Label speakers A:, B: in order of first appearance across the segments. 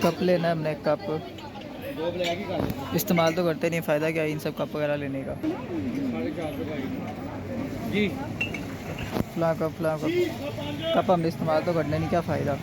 A: Cup लेना है हमने, कप इस्तेमाल तो करते नहीं, फ़ायदा क्या है इन सब कप वगैरह लेने का। जी फला कप कप हमने इस्तेमाल तो करने नहीं, क्या फ़ायदा।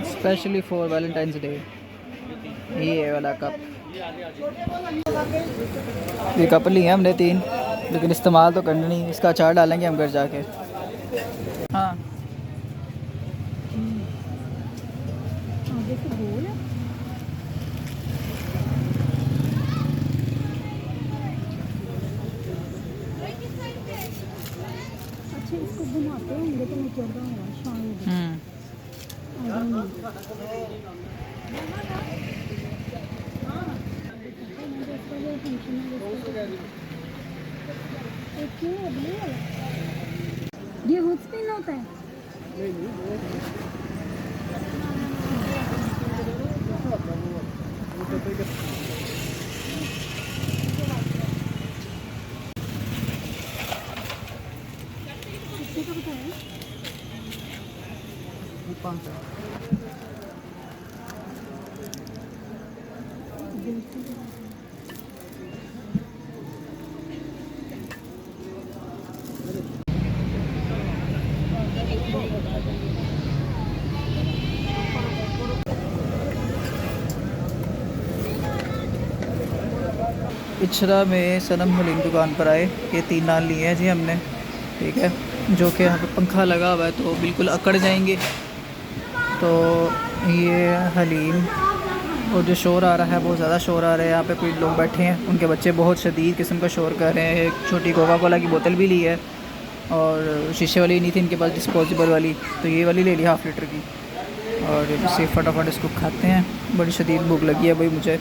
A: स्पेशली फॉर वैलेंटाइंस डे ये वाला कप। ये कप लिए हमने 3, लेकिन इस्तेमाल तो करना नहीं, इसका अचार डालेंगे हम घर जाके। हाँ
B: अच्छा इसको बनाते होंगे तो मैं चल रहा हूँ शायद। ये हुड स्पिन होता है। कितने का बताया?
A: 500। इचरा में सनम हलीम दुकान पर आए। ये 3 नान लिए हैं जी हमने, ठीक है, जो कि यहाँ पे पंखा लगा हुआ है तो बिल्कुल अकड़ जाएंगे। तो ये हलीम, और जो शोर आ रहा है बहुत ज़्यादा शोर आ रहा है। यहाँ पे कोई लोग बैठे हैं, उनके बच्चे बहुत शदीद किस्म का शोर कर रहे हैं। एक छोटी कोका कोला की बोतल भी ली है, और शीशे वाली नहीं थी इनके पास, डिस्पोजेबल वाली, तो ये वाली ले ली हाफ़ लीटर की। और इसे फटाफट इसको खाते हैं, बड़ी शदीद भूख लगी है भाई मुझे।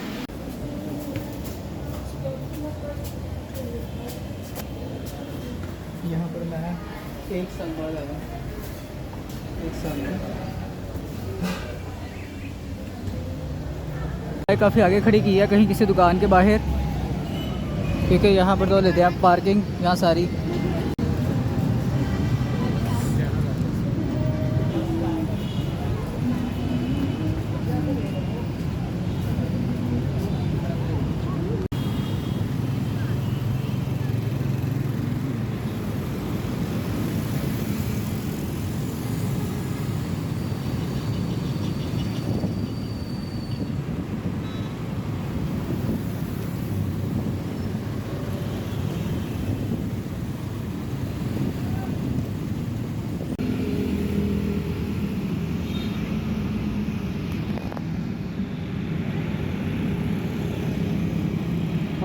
A: यहाँ पर मैं 1 साल बाद आया, 1 साल में काफ़ी आगे खड़ी की है कहीं किसी दुकान के बाहर, क्योंकि यहाँ पर तो लेते हैं पार्किंग यहाँ सारी।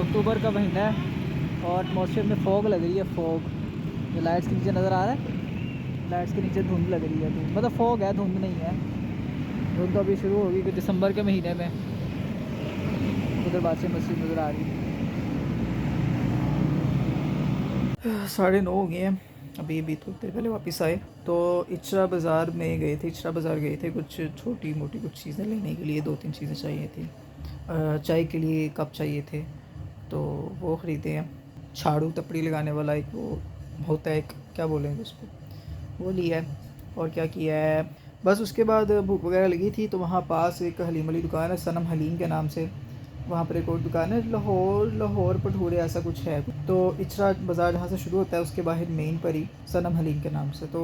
A: अक्टूबर का महीना है और मौसम में फॉग लग रही है, फॉग जो लाइट्स के नीचे नज़र आ रहा है, लाइट्स के नीचे धुंध लग रही है, धुंध मतलब फॉग है, धुंध नहीं है। धुंध तो अभी शुरू होगी कि दिसंबर के महीने में। उधर बादशाह मस्जिद नज़र आ रही है। 9:30 हो गए हैं, अभी थोड़ी देर पहले वापस आए। तो इचरा बाज़ार में गए थे, इचरा बाज़ार गए थे कुछ छोटी मोटी कुछ चीज़ें लेने के लिए। 2-3 चीज़ें चाहिए थी। चाय के लिए कप चाहिए थे तो वो ख़रीदे हैं। झाड़ू तपड़ी लगाने वाला एक वो होता है, एक क्या बोलेंगे उसको, वो लिया है। और क्या किया है, बस उसके बाद भूख वगैरह लगी थी तो वहाँ पास एक हलीम वाली दुकान है, सनम हलीम के नाम से। वहाँ पर एक और दुकान है, लाहौर भटूरे ऐसा कुछ है। तो इचरा बाज़ार जहाँ से शुरू होता है उसके बाहर मेन पर ही सनम हलीम के नाम से। तो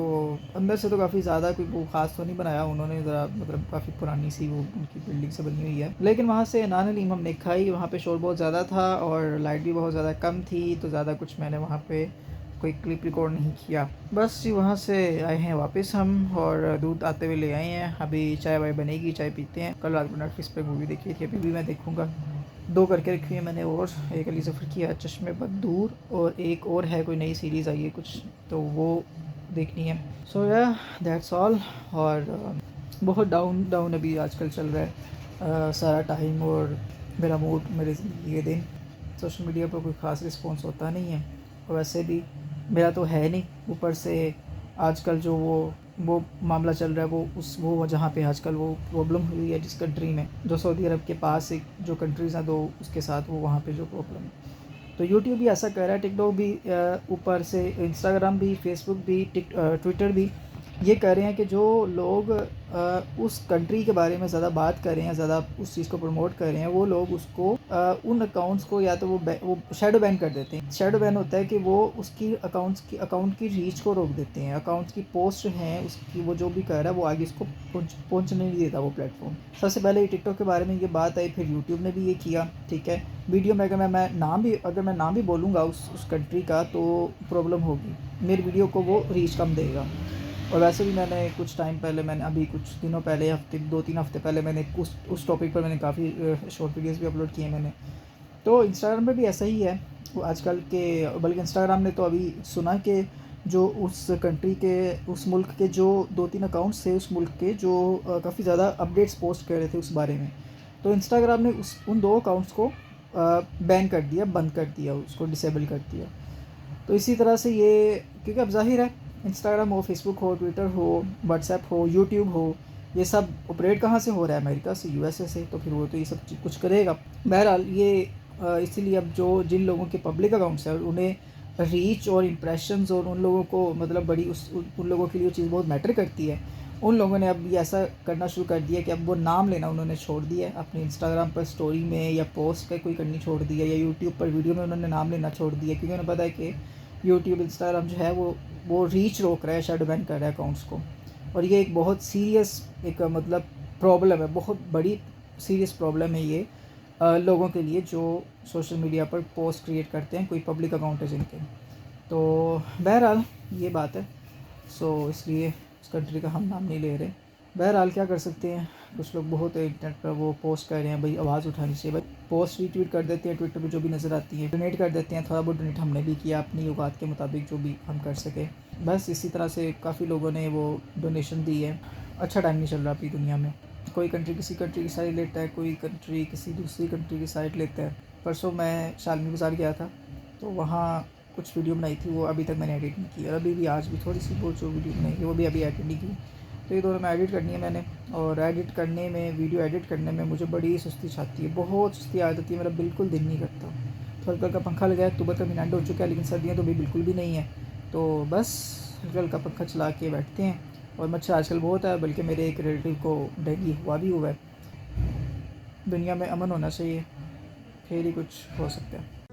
A: अंदर से तो काफ़ी ज़्यादा कोई वो ख़ास तो नहीं बनाया उन्होंने, ज़रा मतलब काफ़ी पुरानी सी वो उनकी बिल्डिंग से बनी हुई है। लेकिन वहाँ से नान हलीम हमने खाई। वहाँ पे शोर बहुत ज़्यादा था और लाइट भी बहुत ज़्यादा कम थी, तो ज़्यादा कुछ मैंने वहाँ पे कोई क्लिप रिकॉर्ड नहीं किया। बस जी वहाँ से आए हैं वापस हम, और दूध आते हुए ले आए हैं। अभी चाय वाय बनेगी, चाय पीते हैं। कल रात को नेटफ्लिक्स पे मूवी देखी थी, अभी भी मैं देखूँगा। 2 करके रखी है मैंने, और एक अली ज़फ़र की है चश्मे बद दूर, और एक और है कोई नई सीरीज़ आई है कुछ, तो वो देखनी है। सो या दैट्स ऑल। और बहुत डाउन अभी आजकल चल रहा है सारा टाइम, और मेरा मूड, मेरे ज़िंदगी के दिन। सोशल मीडिया पर कोई ख़ास रिस्पॉन्स होता नहीं है, और वैसे भी मेरा तो है नहीं। ऊपर से आजकल जो वो मामला चल रहा है, वो जहाँ पे आजकल वो प्रॉब्लम हुई है जिस कंट्री में, जो सऊदी अरब के पास एक जो कंट्रीज़ हैं दो, उसके साथ वो वहाँ पे जो प्रॉब्लम है। तो यूट्यूब भी ऐसा कर रहा है, टिकटॉक भी, ऊपर से इंस्टाग्राम भी, फेसबुक भी, ट्विटर भी ये कर रहे हैं कि जो लोग उस कंट्री के बारे में ज़्यादा बात कर रहे हैं, ज़्यादा उस चीज़ को प्रमोट कर रहे हैं, वो लोग उसको उन अकाउंट्स को या तो वो शैडो बैन कर देते हैं। शैडो बैन होता है कि वो उसकी अकाउंट की रीच को रोक देते हैं। अकाउंट्स की पोस्ट हैं उसकी, वो जो भी कर रहा है वो आगे उसको पहुँचने नहीं देता वो प्लेटफॉर्म। सबसे पहले ये टिकटॉक के बारे में ये बात आई, फिर यूट्यूब ने भी ये किया, ठीक है। वीडियो में अगर मैं नाम भी बोलूँगा उस कंट्री का तो प्रॉब्लम होगी, मेरी वीडियो को वो रीच कम देगा। और वैसे भी मैंने कुछ टाइम पहले, मैंने अभी कुछ दिनों पहले, 2-3 हफ्ते पहले मैंने उस टॉपिक पर मैंने काफ़ी शॉर्ट वीडियोस भी अपलोड किए मैंने। तो इंस्टाग्राम पे भी ऐसा ही है वो आजकल के, बल्कि इंस्टाग्राम ने तो अभी सुना कि जो उस कंट्री के, उस मुल्क के जो 2-3 अकाउंट्स थे उस मुल्क के, जो काफ़ी ज़्यादा अपडेट्स पोस्ट कर रहे थे उस बारे में, तो इंस्टाग्राम ने उन 2 अकाउंट्स को बैन कर दिया, बंद कर दिया, उसको डिसेबल कर दिया। तो इसी तरह से ये, क्योंकि अब ज़ाहिर है इंस्टाग्राम हो, फेसबुक हो, ट्विटर हो, व्हाट्सएप हो, यूट्यूब हो, ये सब ऑपरेट कहाँ से हो रहा है? अमेरिका से, यूएसए से, तो फिर वो तो ये सब कुछ करेगा। बहरहाल ये इसीलिए अब जो जिन लोगों के पब्लिक अकाउंट्स हैं उन्हें रीच और इम्प्रेशंस, और उन लोगों को मतलब बड़ी उन लोगों के लिए वो चीज़ बहुत मैटर करती है। उन लोगों ने अब ये ऐसा करना शुरू कर दिया कि अब वो नाम लेना उन्होंने छोड़ दिया है। अपने इंस्टाग्राम पर स्टोरी में या पोस्ट पे कोई करनी छोड़ दी है, या यूट्यूब पर वीडियो में उन्होंने नाम लेना छोड़ दिया, क्योंकि उन्हें पता है कि यूट्यूब, इंस्टाग्राम जो है वो रीच रोक रहा है, शैडो बैन कर रहा है अकाउंट्स को। और ये एक बहुत सीरियस एक मतलब प्रॉब्लम है, बहुत बड़ी सीरियस प्रॉब्लम है ये लोगों के लिए जो सोशल मीडिया पर पोस्ट क्रिएट करते हैं, कोई पब्लिक अकाउंट है जिनके। तो बहरहाल ये बात है। सो इसलिए उस कंट्री का हम नाम नहीं ले रहे। बहरहाल क्या कर सकते हैं, कुछ लोग बहुत इंटरनेट पर वो पोस्ट कर रहे हैं, भाई आवाज़ उठानी चाहिए, भाई पोस्ट रीट्वीट कर देते हैं, ट्विटर पे जो भी नज़र आती है, डोनेट कर देते हैं, थोड़ा बहुत डोनेट हमने भी किया अपनी औकात के मुताबिक जो भी हम कर सके। बस इसी तरह से काफ़ी लोगों ने वो डोनेशन दी है। अच्छा टाइम नहीं चल रहा अपनी दुनिया में, कोई कंट्री किसी कंट्री की साइड लेता है, कोई कंट्री किसी दूसरी कंट्री की साइड लेता है। परसों मैं शालमी बाज़ार गया था, तो वहाँ कुछ वीडियो बनाई थी, वो अभी तक मैंने एडिट नहीं की, और अभी भी आज भी थोड़ी सी बहुत जो वीडियो बनाई है वो भी अभी एडिट नहीं की। तो ये दोनों में एडिट करनी है मैंने, और एडिट करने में, वीडियो एडिट करने में मुझे बड़ी सुस्ती छाती है, बहुत सुस्ती आ जाती है, मेरा बिल्कुल दिल नहीं करता। तो हल्का हल्का पंखा लगाया, अक्टूबर का महीना एंड हो चुका है, लेकिन सर्दियाँ तो भी बिल्कुल भी नहीं है। तो बस हल्का हल्का पंखा चला के बैठते हैं। और मच्छर आजकल बहुत है, बल्कि मेरे एक रिलेटिव को डेंगू भी हुआ है। दुनिया में अमन होना चाहिए, फिर ही कुछ हो सकता है।